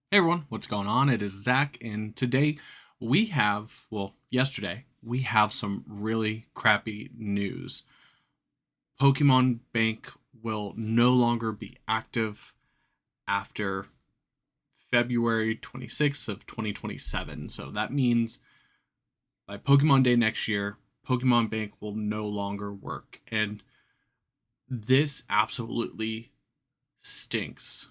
Hey everyone, what's going on? It is Zach, and today yesterday, we have some really crappy news. Pokemon Bank will no longer be active after February 26th of 2027. So that means by Pokemon Day next year, Pokemon Bank will no longer work. And this absolutely stinks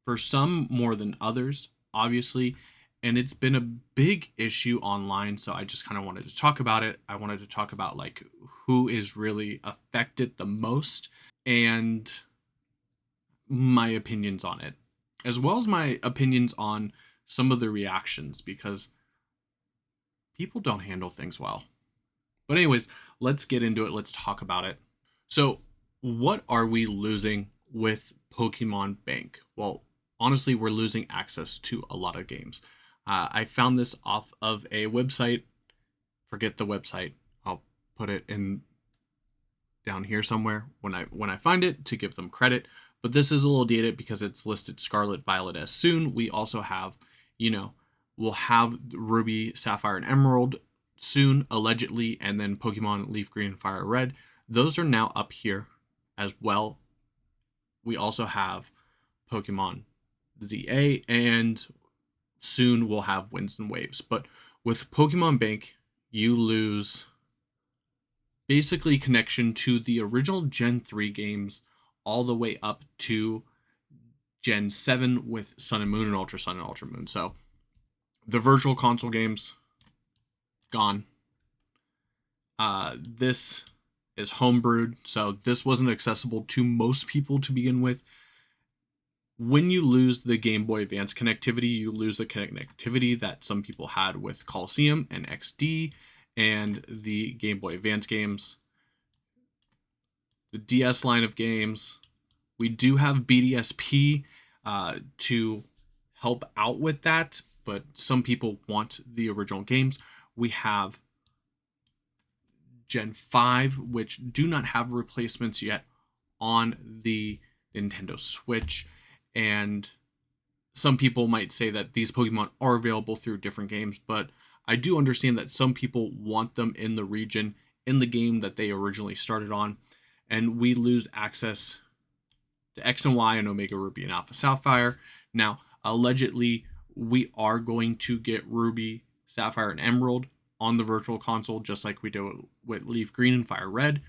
for some more than others, obviously. And it's been a big issue online. So I just kind of wanted to talk about it. I wanted to talk about like who is really affected the most and my opinions on it, as well as my opinions on some of the reactions because people don't handle things well. But, anyways, let's get into it. Let's talk about it. So, what are we losing with Pokemon Bank? Well, honestly, we're losing access to a lot of games. I found this off of a website. Forget the website. I'll put it in down here somewhere when I find it to give them credit. But this is a little dated because it's listed Scarlet Violet as soon. We also have, you know, we'll have Ruby, Sapphire, and Emerald soon, allegedly, and then Pokemon Leaf Green and Fire Red. Those are now up here as well. We also have Pokemon ZA, and soon we'll have Winds and Waves. But with Pokemon Bank, you lose basically connection to the original Gen 3 games all the way up to Gen 7 with Sun and Moon and Ultra Sun and Ultra Moon. So the virtual console games, gone. This is homebrewed, so this wasn't accessible to most people to begin with. When you lose the Game Boy Advance connectivity, you lose the connectivity that some people had with Coliseum and XD and the Game Boy Advance games, the DS line of games. We do have BDSP to help out with that, but some people want the original games. We have Gen 5, which do not have replacements yet on the Nintendo Switch. And some people might say that these Pokemon are available through different games, but I do understand that some people want them in the region, in the game that they originally started on, and we lose access to X and Y and Omega Ruby and Alpha Sapphire. Now, allegedly, we are going to get Ruby, Sapphire, and Emerald on the Virtual Console, just like we did with Leaf Green and Fire Red.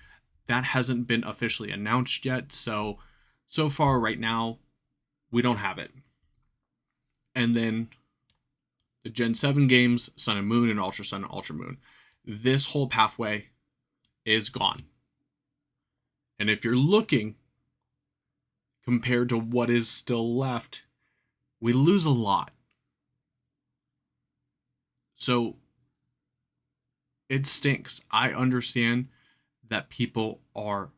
That hasn't been officially announced yet, so far right now, we don't have it. And then the Gen 7 games, Sun and Moon and Ultra Sun and Ultra Moon. This whole pathway is gone. And if you're looking compared to what is still left, we lose a lot. So it stinks. I understand that people are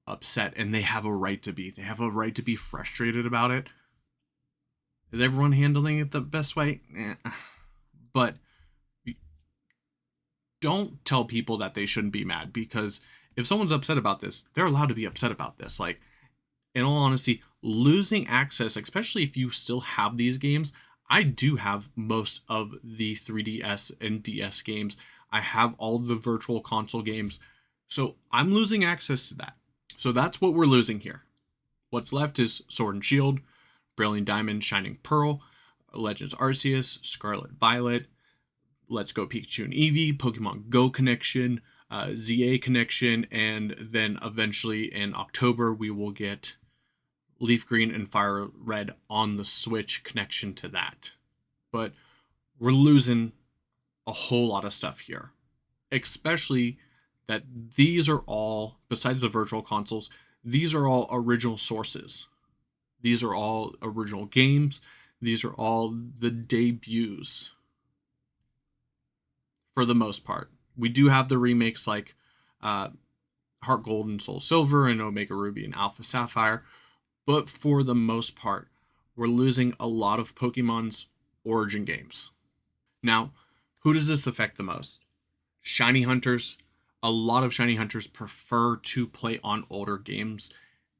upset and they have a right to be. They have a right to be frustrated about it. Is everyone handling it the best way? But don't tell people that they shouldn't be mad, because if someone's upset about this, they're allowed to be upset about this. Like, in all honesty, losing access, especially if you still have these games, I do have most of the 3DS and DS games. I have all the virtual console games. So I'm losing access to that. So that's what we're losing here. What's left is Sword and Shield, Brilliant Diamond, Shining Pearl, Legends Arceus, Scarlet Violet, Let's Go Pikachu and Eevee, Pokemon Go connection, ZA connection, and then eventually in October we will get Leaf Green and Fire Red on the Switch connection to that. But we're losing a whole lot of stuff here, especially that these are all, besides the virtual consoles, these are all original sources. These are all original games. These are all the debuts for the most part. We do have the remakes like Heart Gold and Soul Silver and Omega Ruby and Alpha Sapphire, but for the most part, we're losing a lot of Pokemon's origin games. Now, who does this affect the most? Shiny hunters. A lot of shiny hunters prefer to play on older games,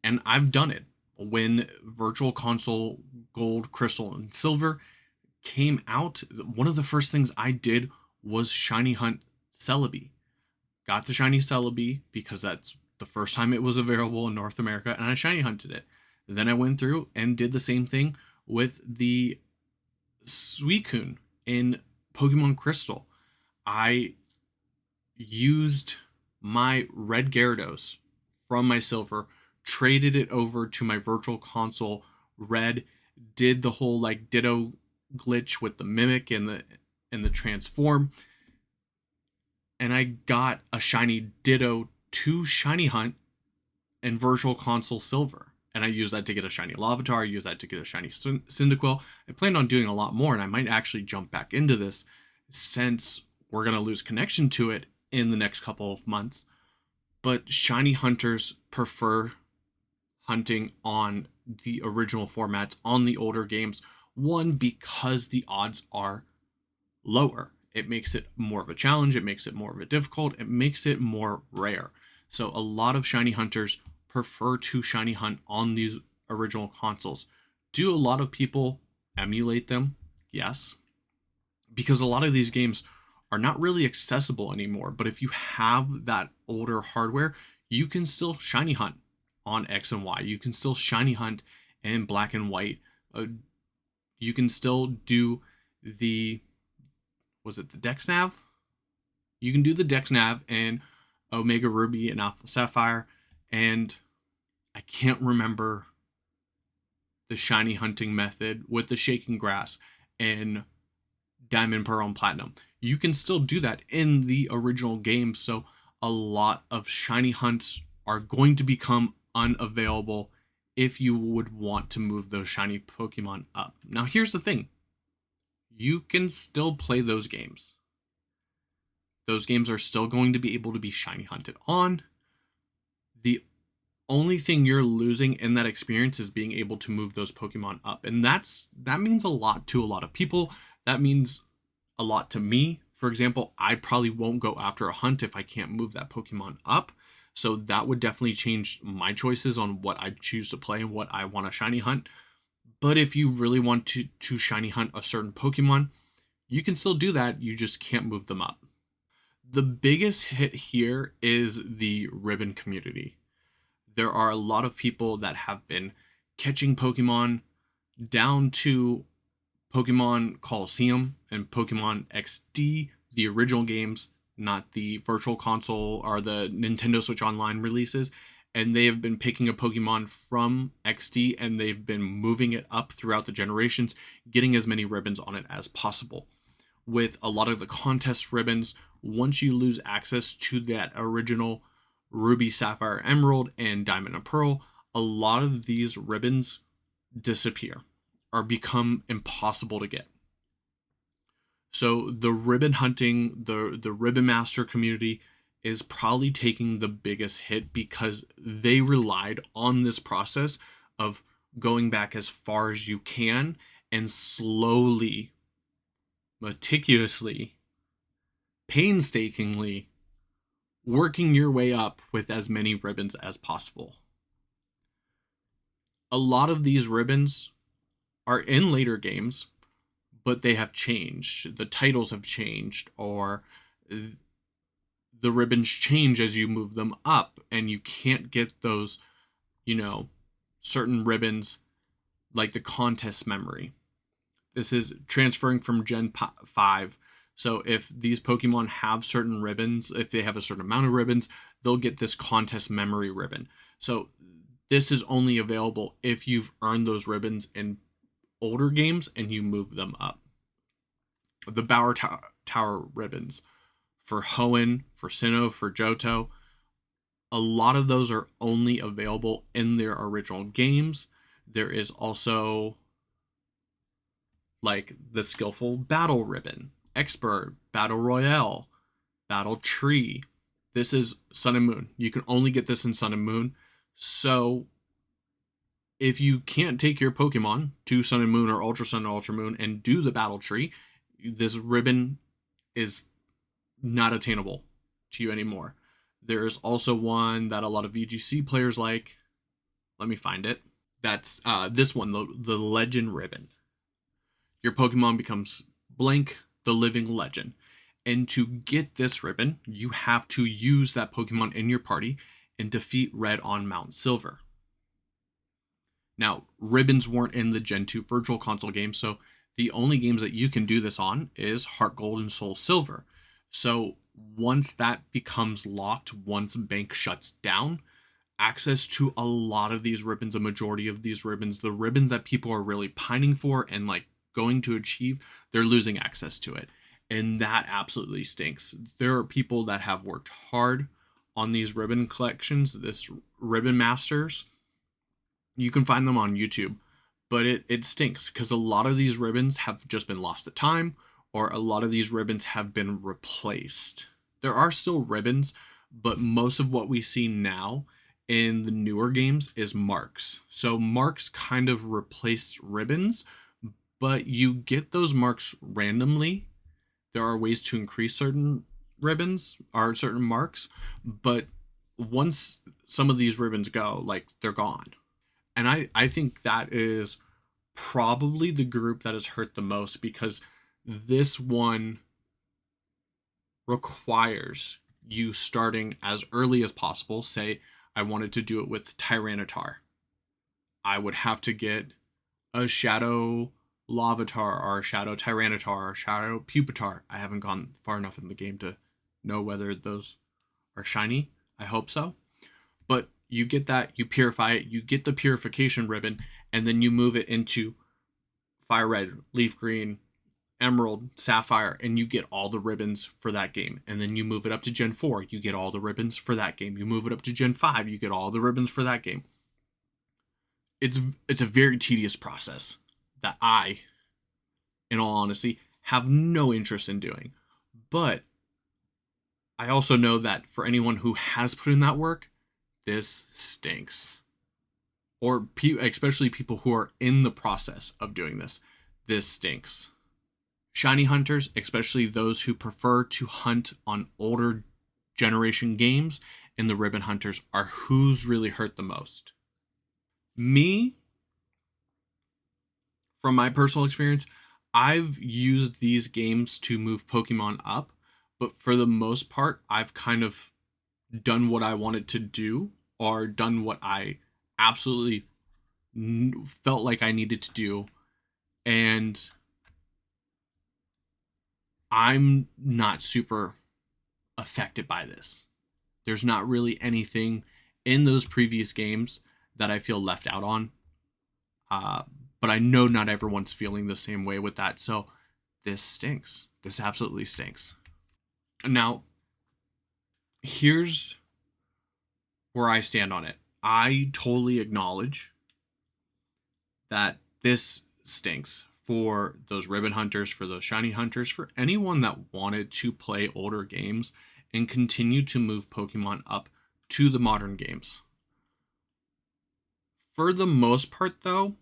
and I've done it. When Virtual Console Gold, Crystal, and Silver came out, one of the first things I did was shiny hunt Celebi. Got the shiny Celebi because that's the first time it was available in North America, and I shiny hunted it. Then I went through and did the same thing with the Suicune in Pokemon Crystal. I used my red Gyarados from my silver, traded it over to my Virtual Console red, did the whole like Ditto glitch with the mimic and the transform, and I got a shiny Ditto to shiny hunt in Virtual Console Silver. And I use that to get a shiny Lavatar. I use that to get a shiny Cyndaquil. I plan on doing a lot more, and I might actually jump back into this since we're going to lose connection to it in the next couple of months. But shiny hunters prefer hunting on the original formats, on the older games. One, because the odds are lower. It makes it more of a challenge. It makes it more of a difficult. It makes it more rare. So a lot of shiny hunters prefer to shiny hunt on these original consoles. Do a lot of people emulate them? Yes. Because a lot of these games are not really accessible anymore. But if you have that older hardware, you can still shiny hunt on X and Y. You can still shiny hunt in black and white. You can still do the, was it the Dex Nav? You can do the Dex Nav in Omega Ruby and Alpha Sapphire, and I can't remember the shiny hunting method with the shaking grass in Diamond, Pearl, and Platinum. You can still do that in the original game, so a lot of shiny hunts are going to become unavailable if you would want to move those shiny Pokemon up. Now, here's the thing. You can still play those games. Those games are still going to be able to be shiny hunted on. The only thing you're losing in that experience is being able to move those Pokemon up. And that means a lot to a lot of people. That means a lot to me. For example, I probably won't go after a hunt if I can't move that Pokemon up. So that would definitely change my choices on what I choose to play and what I want to shiny hunt. But if you really want to shiny hunt a certain Pokemon, you can still do that. You just can't move them up. The biggest hit here is the ribbon community. There are a lot of people that have been catching Pokemon down to Pokemon Coliseum and Pokemon XD, the original games, not the Virtual Console or the Nintendo Switch Online releases. And they have been picking a Pokemon from XD and they've been moving it up throughout the generations, getting as many ribbons on it as possible. With a lot of the contest ribbons, once you lose access to that original Ruby, Sapphire, Emerald, and Diamond and Pearl, a lot of these ribbons disappear or become impossible to get. So the ribbon hunting, the ribbon master community is probably taking the biggest hit because they relied on this process of going back as far as you can and slowly, meticulously, painstakingly working your way up with as many ribbons as possible. A lot of these ribbons are in later games, but they have changed. The titles have changed, or the ribbons change as you move them up, and you can't get those, certain ribbons like the contest memory. This is transferring from Gen 5. So if these Pokemon have certain ribbons, if they have a certain amount of ribbons, they'll get this contest memory ribbon. So this is only available if you've earned those ribbons in older games and you move them up. The Bower Tower ribbons for Hoenn, for Sinnoh, for Johto, a lot of those are only available in their original games. There is also like the Skillful Battle ribbon, Expert, Battle Royale, Battle Tree. This is Sun and Moon. You can only get this in Sun and Moon. So if you can't take your Pokemon to Sun and Moon or Ultra Sun or Ultra Moon and do the Battle Tree, this ribbon is not attainable to you anymore. There is also one that a lot of VGC players like. Let me find it. That's this one, the legend ribbon. Your Pokemon becomes Blank, the living legend. And to get this ribbon, you have to use that Pokemon in your party and defeat Red on Mount Silver. Now, ribbons weren't in the Gen 2 Virtual Console game, so the only games that you can do this on is Heart Gold and Soul Silver. So once that becomes locked, once Bank shuts down, access to a lot of these ribbons, a majority of these ribbons, the ribbons that people are really pining for and like going to achieve, they're losing access to it. And that absolutely stinks. There are people that have worked hard on these ribbon collections, this ribbon masters. You can find them on YouTube, but it stinks because a lot of these ribbons have just been lost to time, or a lot of these ribbons have been replaced. There are still ribbons, but most of what we see now in the newer games is marks. So marks kind of replaced ribbons, but you get those marks randomly. There are ways to increase certain ribbons or certain marks, but once some of these ribbons go, like they're gone. And I think that is probably the group that is hurt the most because this one requires you starting as early as possible. Say I wanted to do it with Tyranitar. I would have to get a Shadow Lavatar or a Shadow Tyranitar or a Shadow Pupitar. I haven't gone far enough in the game to know whether those are shiny. I hope so. But you get that, you purify it, you get the purification ribbon, and then you move it into Fire Red, Leaf Green, Emerald, Sapphire, and you get all the ribbons for that game. And then you move it up to Gen 4, you get all the ribbons for that game. You move it up to Gen 5, you get all the ribbons for that game. It's a very tedious process that I, in all honesty, have no interest in doing. But I also know that for anyone who has put in that work, this stinks. Or especially people who are in the process of doing this stinks. Shiny hunters, especially those who prefer to hunt on older generation games, and the ribbon hunters are who's really hurt the most. Me, from my personal experience, I've used these games to move Pokemon up, but for the most part, I've kind of done what I wanted to do or done what I absolutely felt like I needed to do. And I'm not super affected by this. There's not really anything in those previous games that I feel left out on. Uh, but I know not everyone's feeling the same way with that. So this stinks. This absolutely stinks. Now, here's where I stand on it. I totally acknowledge that this stinks for those ribbon hunters, for those shiny hunters, for anyone that wanted to play older games and continue to move Pokemon up to the modern games. For the most part, though,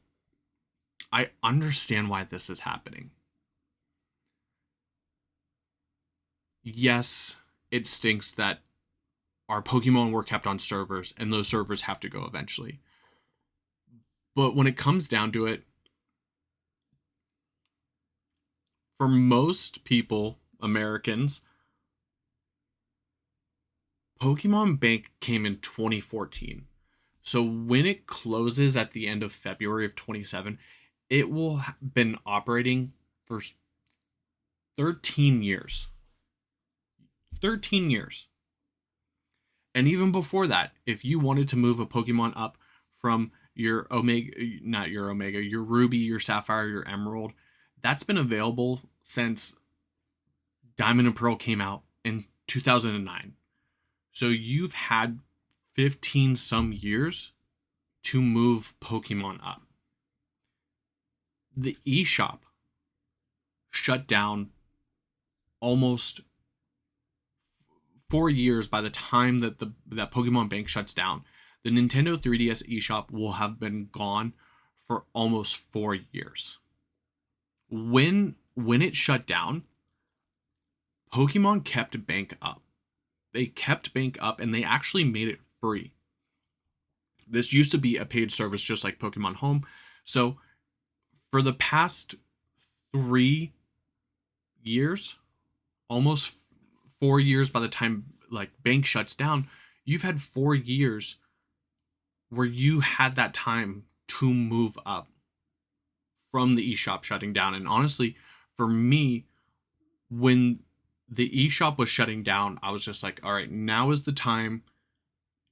I understand why this is happening. Yes, it stinks that our Pokemon were kept on servers and those servers have to go eventually. But when it comes down to it, for most people, Americans, Pokemon Bank came in 2014. So when it closes at the end of February of 27, it will have been operating for 13 years. 13 years. And even before that, if you wanted to move a Pokemon up from your Omega, not your Omega, your Ruby, your Sapphire, your Emerald, that's been available since Diamond and Pearl came out in 2009. So you've had 15 some years to move Pokemon up. The eShop shut down almost 4 years by the time that that Pokemon Bank shuts down. The Nintendo 3DS eShop will have been gone for almost 4 years. When it shut down, Pokemon kept Bank up. They kept Bank up and they actually made it free. This used to be a paid service just like Pokemon Home. So for the past 3 years, almost 4 years by the time like Bank shuts down, you've had 4 years where you had that time to move up from the eShop shutting down. And honestly, for me, when the eShop was shutting down, I was just like, all right, now is the time.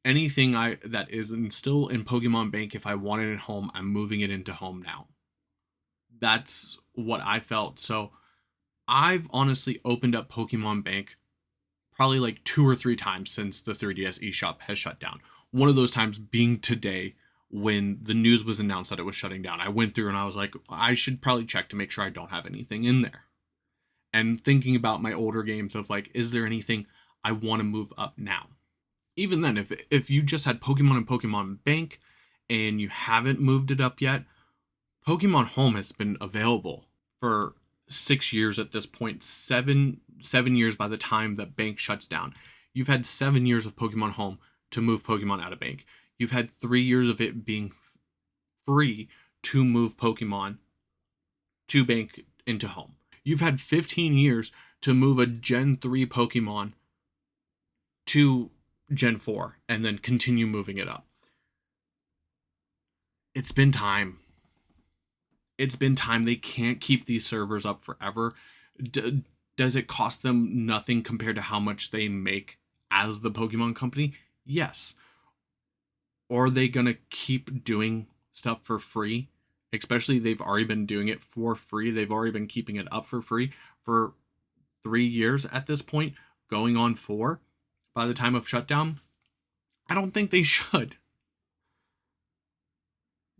Anything I that is still in Pokemon Bank, if I want it at home, I'm moving it into home now. That's what I felt. So I've honestly opened up Pokemon Bank probably like 2 or 3 times since the 3DS eShop has shut down. One of those times being today when the news was announced that it was shutting down. I went through and I was like, I should probably check to make sure I don't have anything in there. And thinking about my older games of like, is there anything I want to move up now? Even then, if you just had Pokemon and Pokemon Bank and you haven't moved it up yet, Pokemon Home has been available for 6 years at this point. Seven years by the time that Bank shuts down. You've had 7 years of Pokemon Home to move Pokemon out of Bank. You've had 3 years of it being free to move Pokemon to Bank into Home. You've had 15 years to move a Gen 3 Pokemon to Gen 4 and then continue moving it up. It's been time. It's been time. They can't keep these servers up forever. Does it cost them nothing compared to how much they make as the Pokemon company? Yes. Or are they going to keep doing stuff for free? Especially they've already been doing it for free. They've already been keeping it up for free for 3 years at this point, going on 4 by the time of shutdown. I don't think they should.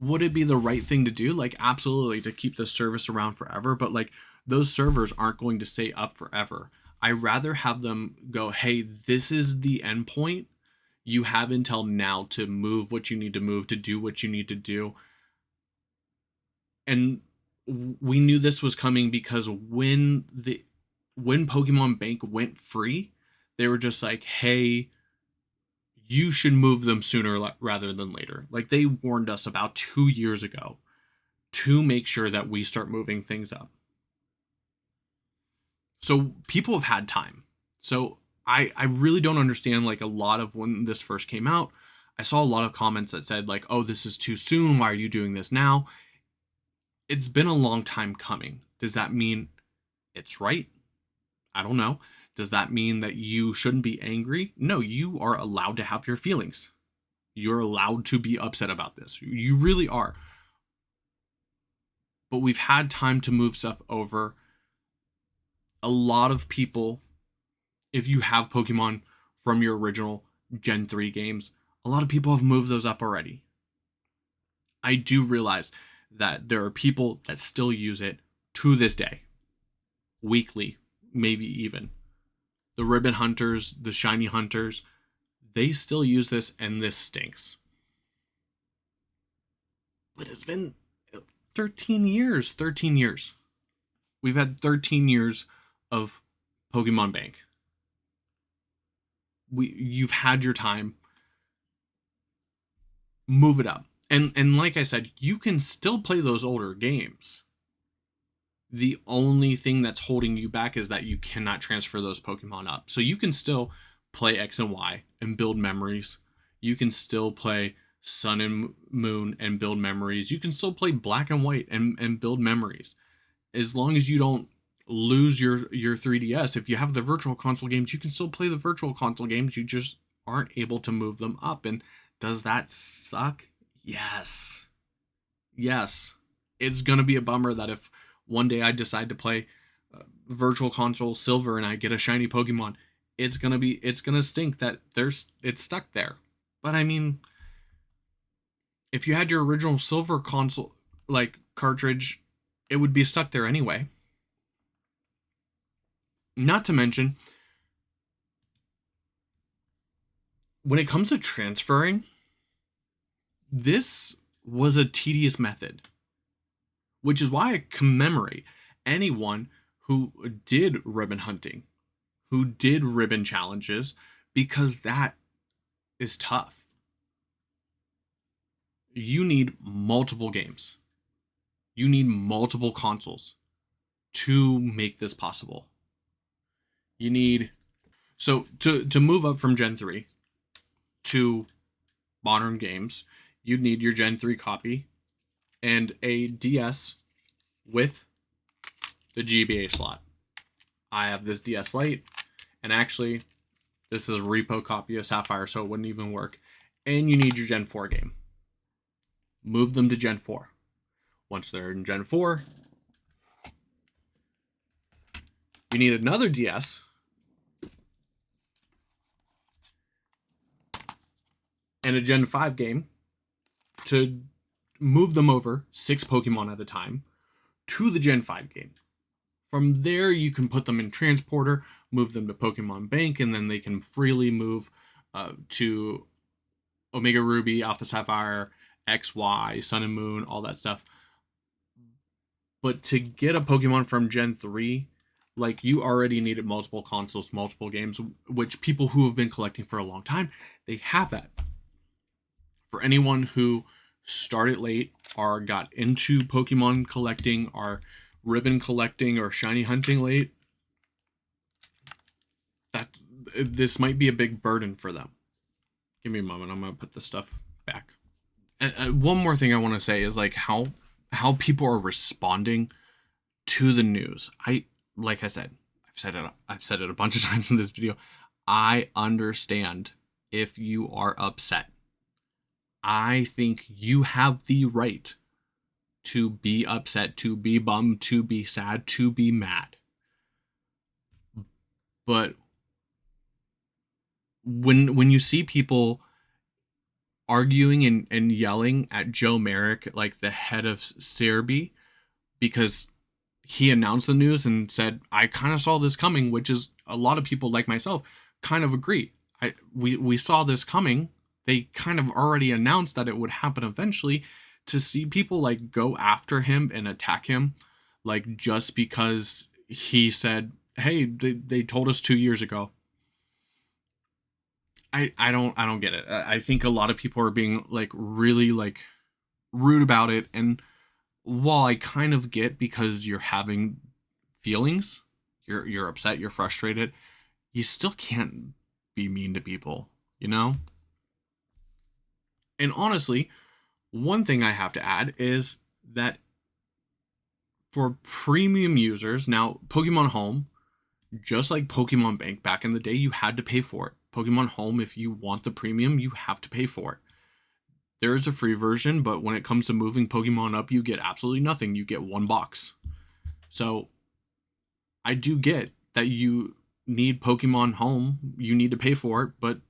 Would it be the right thing to do? Like, absolutely, to keep the service around forever, but like those servers aren't going to stay up forever. I rather have them go, hey, this is the end point. You have until now to move what you need to move, to do what you need to do. And we knew this was coming because when Pokemon Bank went free, they were just like, hey, you should move them sooner rather than later. Like, they warned us about 2 years ago to make sure that we start moving things up. So people have had time. So I really don't understand, like, a lot of when this first came out, I saw a lot of comments that said like, oh, this is too soon. Why are you doing this now? It's been a long time coming. Does that mean it's right? I don't know. Does that mean that you shouldn't be angry? No, you are allowed to have your feelings. You're allowed to be upset about this. You really are. But we've had time to move stuff over. A lot of people, if you have Pokemon from your original Gen 3 games, a lot of people have moved those up already. I do realize that there are people that still use it to this day, weekly, maybe even. The ribbon hunters, the shiny hunters, they still use this, and this stinks. But it's been 13 years. 13 years. We've had 13 years of Pokemon Bank. You've had your time. Move it up. And like I said, you can still play those older games. The only thing that's holding you back is that you cannot transfer those Pokemon up. So you can still play X and Y and build memories. You can still play Sun and Moon and build memories. You can still play Black and White and build memories. As long as you don't lose your 3DS, if you have the virtual console games, you can still play the virtual console games. You just aren't able to move them up. And does that suck? Yes. Yes. It's going to be a bummer that if one day I decide to play virtual console silver and I get a shiny Pokemon, it's going to stink that it's stuck there. But I mean, if you had your original silver console like cartridge, it would be stuck there anyway. Not to mention, when it comes to transferring, this was a tedious method, which is why I commemorate anyone who did ribbon hunting, who did ribbon challenges, because that is tough. You need multiple games. You need multiple consoles to make this possible. You need to move up from Gen 3 to modern games, you'd need your Gen 3 copy and a DS with the GBA slot. I have this DS Lite, and actually, this is a repo copy of Sapphire, so it wouldn't even work. And you need your Gen 4 game. Move them to Gen 4. Once they're in Gen 4, you need another DS and a Gen 5 game to move them over 6 Pokemon at a time to the Gen 5 game. From there, you can put them in Transporter, move them to Pokemon Bank, and then they can freely move to Omega Ruby, Alpha Sapphire, XY, Sun and Moon, all that stuff. But to get a Pokemon from Gen 3, like, you already needed multiple consoles, multiple games, which people who have been collecting for a long time, they have that. For anyone who started late or got into Pokemon collecting or ribbon collecting or shiny hunting late, that this might be a big burden for them. Give me a moment. I'm gonna put this stuff back. And one more thing I want to say is like how people are responding to the news. Like I said, I've said it a bunch of times in this video. I understand if you are upset. I think you have the right to be upset, to be bummed, to be sad, to be mad. But when you see people arguing and yelling at Joe Merrick, like the head of Serebii, because he announced the news and said, I kind of saw this coming, which is a lot of people like myself kind of agree. We saw this coming. They kind of already announced that it would happen eventually. To see people like go after him and attack him, like just because he said, hey, they told us 2 years ago. I don't get it. I think a lot of people are being like really like rude about it, and while I kind of get because you're having feelings, you're upset, you're frustrated, you still can't be mean to people, you know? And honestly, one thing I have to add is that for premium users, now Pokemon Home, just like Pokemon Bank back in the day, you had to pay for it. Pokemon Home, if you want the premium, you have to pay for it. There is a free version, but when it comes to moving Pokemon up, you get absolutely nothing. You get one box. So I do get that you need Pokemon Home, you need to pay for it, but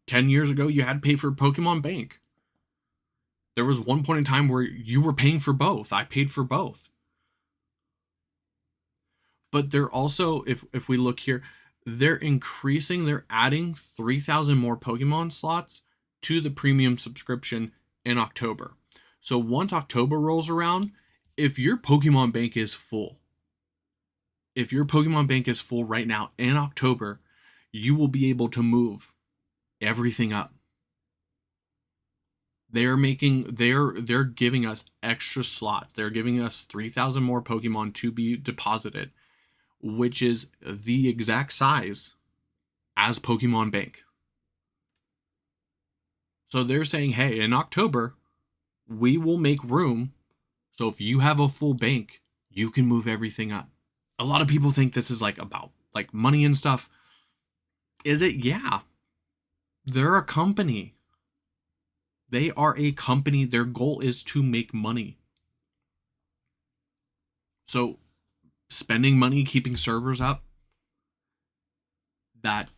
10 years ago, you had to pay for Pokemon Bank. There was one point in time where you were paying for both. I paid for both. But they're also, if we look here, they're adding 3,000 more Pokemon slots to the premium subscription in October. So once October rolls around, if your Pokemon Bank is full, right now in October, you will be able to move everything up. They're giving us extra slots. They're giving us 3,000 more Pokemon to be deposited, which is the exact size as Pokemon Bank. So they're saying, hey, in October, we will make room. So if you have a full bank, you can move everything up. A lot of people think this is like about like money and stuff. Is it? Yeah. They're a company. They are a company. Their goal is to make money. So spending money, keeping servers up, that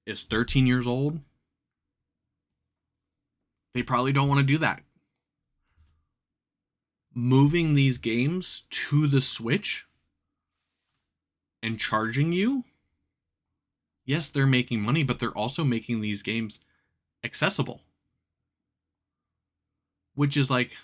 is 13 years old, they probably don't want to do that. Moving these games to the Switch and charging you, yes, they're making money, but they're also making these games accessible. Which is like,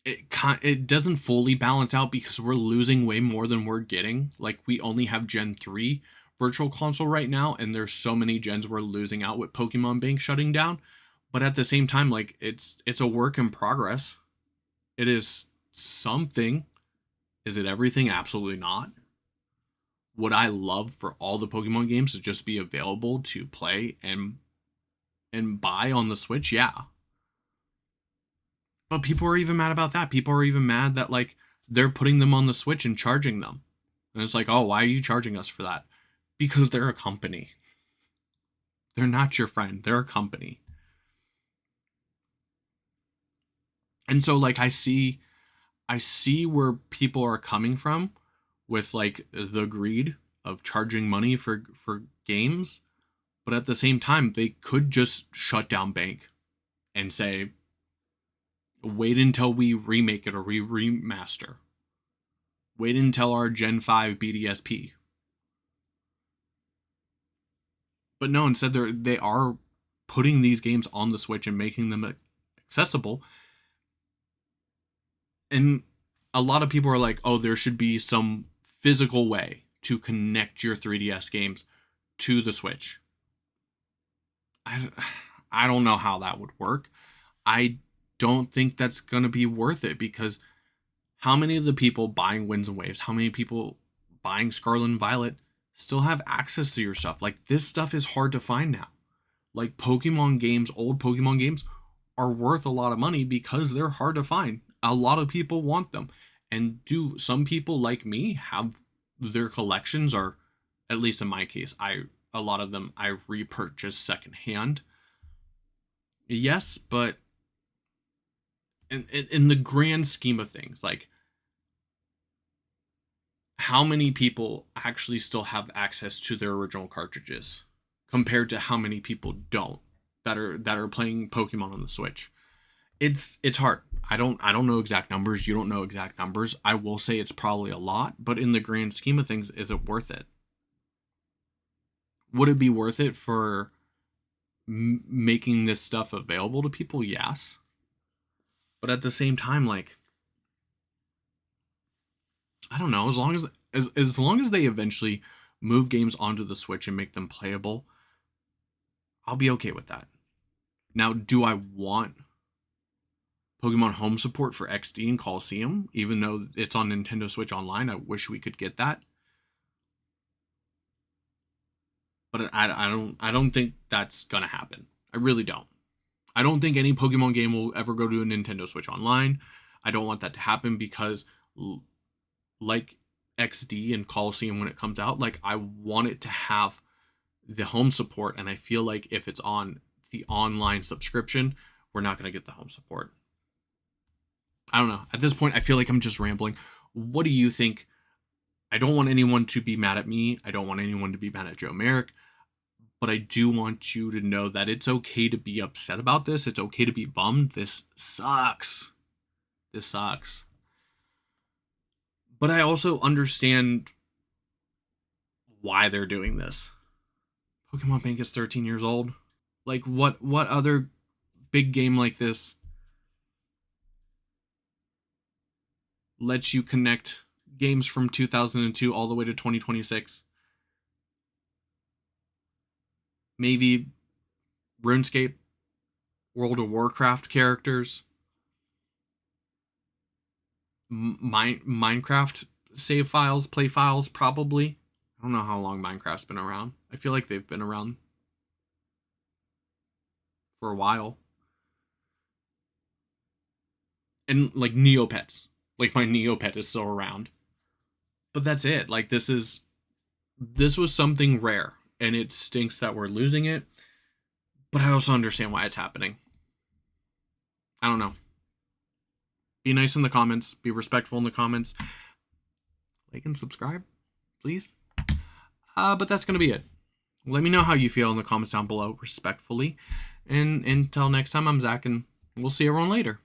it doesn't fully balance out because we're losing way more than we're getting. Like, we only have Gen 3 Virtual Console right now, and there's so many gens we're losing out with Pokemon Bank shutting down. But at the same time, like it's a work in progress. It is something. Is it everything? Absolutely not. Would I love for all the Pokemon games to just be available to play and buy on the Switch? Yeah. But people are even mad about that. People are even mad that like they're putting them on the Switch and charging them. And it's like, "Oh, why are you charging us for that?" Because they're a company. They're not your friend. They're a company. And so like I see where people are coming from with like the greed of charging money for games, but at the same time they could just shut down Bank and say wait until we remake it or we remaster. Wait until our Gen 5 BDSP. But no, instead they are putting these games on the Switch and making them accessible. And a lot of people are like, "Oh, there should be some physical way to connect your 3DS games to the Switch." I I don't know how that would work. I don't think that's going to be worth it because how many of the people buying Winds and Waves, how many people buying Scarlet and Violet still have access to your stuff? Like this stuff is hard to find now. Like Pokemon games, old Pokemon games are worth a lot of money because they're hard to find. A lot of people want them. And do some people like me have their collections or at least in my case, a lot of them I repurchase secondhand. Yes, but in the grand scheme of things, like how many people actually still have access to their original cartridges compared to how many people don't that are playing Pokemon on the Switch? It's hard. I don't know exact numbers. You don't know exact numbers. I will say it's probably a lot, but in the grand scheme of things, is it worth it? Would it be worth it for making this stuff available to people? Yes. But at the same time, like I don't know, as long as they eventually move games onto the Switch and make them playable, I'll be okay with that. Now, do I want Pokemon Home support for XD and Coliseum, even though it's on Nintendo Switch Online? I wish we could get that, but I don't think that's gonna happen. I really don't. I don't think any Pokemon game will ever go to a Nintendo Switch Online. I don't want that to happen because, like XD and Coliseum when it comes out, like I want it to have the home support, and I feel like if it's on the online subscription, we're not gonna get the home support. I don't know. At this point, I feel like I'm just rambling. What do you think? I don't want anyone to be mad at me. I don't want anyone to be mad at Joe Merrick. But I do want you to know that it's okay to be upset about this. It's okay to be bummed. This sucks. This sucks. But I also understand why they're doing this. Pokemon Bank is 13 years old. Like what other big game like this lets you connect games from 2002 all the way to 2026? Maybe RuneScape, World of Warcraft characters, Minecraft save files, play files, probably. I don't know how long Minecraft's been around. I feel like they've been around for a while. And like Neopets. Like my Neopet is still around. But that's it. Like this was something rare. And it stinks that we're losing it. But I also understand why it's happening. I don't know. Be nice in the comments. Be respectful in the comments. Like and subscribe, please. But that's going to be it. Let me know how you feel in the comments down below, respectfully. And until next time, I'm Zach, and we'll see everyone later.